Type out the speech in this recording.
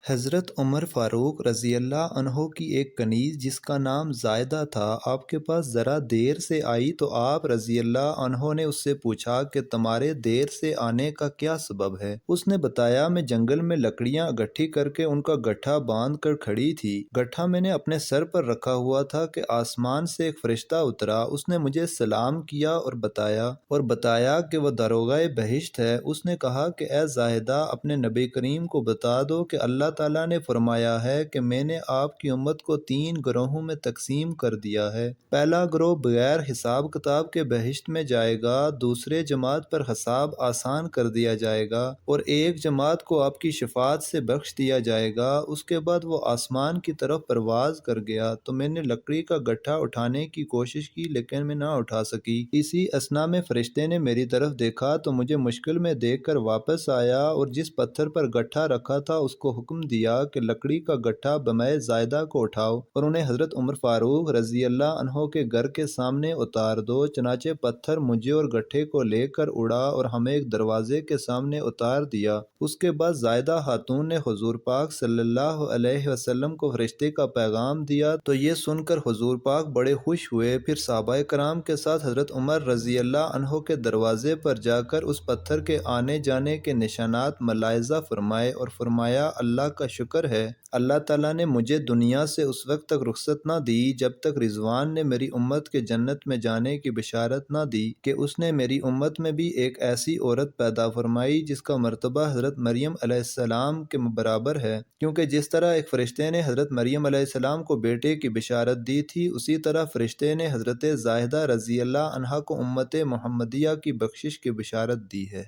حضرت عمر فاروق رضی اللہ عنہ کی ایک کنیز جس کا نام زائدہ تھا آپ کے پاس ذرا دیر سے آئی تو آپ رضی اللہ عنہ نے اس سے پوچھا کہ تمہارے دیر سے آنے کا کیا سبب ہے؟ اس نے بتایا میں جنگل میں لکڑیاں اکٹھی کر کے ان کا گٹھا باندھ کر کھڑی تھی۔ گٹھا میں نے اپنے سر پر رکھا ہوا تھا کہ آسمان سے ایک فرشتہ اترا، اس نے مجھے سلام کیا اور بتایا کہ وہ داروغہ بہشت ہے۔ اس نے کہا کہ اے زاہدہ اپنے نبی کریم کو بتا دو کہ اللہ تعالیٰ نے فرمایا ہے کہ میں نے آپ کی امت کو 3 گروہوں میں تقسیم کر دیا ہے۔ پہلا گروہ بغیر حساب کتاب کے بہشت میں جائے گا، دوسرے جماعت پر حساب آسان کر دیا جائے گا اور ایک جماعت کو آپ کی شفاعت سے بخش دیا جائے گا۔ اس کے بعد وہ آسمان کی طرف پرواز کر گیا تو میں نے لکڑی کا گٹھا اٹھانے کی کوشش کی لیکن میں نہ اٹھا سکی۔ اسی اثنا میں فرشتے نے میری طرف دیکھا تو مجھے مشکل میں دیکھ کر واپس آیا اور جس پتھر پر گٹھا رکھا تھا اس کو حکم دیا کہ لکڑی کا گٹھا بمائے زائدہ کو اٹھاؤ اور انہیں حضرت عمر فاروق رضی اللہ عنہ کے گھر کے سامنے اتار دو۔ چنانچہ پتھر مجھے اور گٹھے کو لے کر اڑا اور ہمیں ایک دروازے کے سامنے اتار دیا۔ اس کے بعد زائدہ خاتون نے حضور پاک صلی اللہ علیہ وسلم کو فرشتے کا پیغام دیا تو یہ سن کر حضور پاک بڑے خوش ہوئے۔ پھر صحابہ کرام کے ساتھ حضرت عمر رضی اللہ عنہ کے دروازے پر جا کر اس پتھر کے آنے جانے کے نشانات ملاحظہ فرمائے اور فرمایا اللہ کا شکر ہے، اللہ تعالیٰ نے مجھے دنیا سے اس وقت تک رخصت نہ دی جب تک رضوان نے میری امت کے جنت میں جانے کی بشارت نہ دی کہ اس نے میری امت میں بھی ایک ایسی عورت پیدا فرمائی جس کا مرتبہ حضرت مریم علیہ السلام کے برابر ہے، کیونکہ جس طرح ایک فرشتے نے حضرت مریم علیہ السلام کو بیٹے کی بشارت دی تھی اسی طرح فرشتے نے حضرت زاہدہ رضی اللہ عنہا کو امت محمدیہ کی بخشش کی بشارت دی ہے۔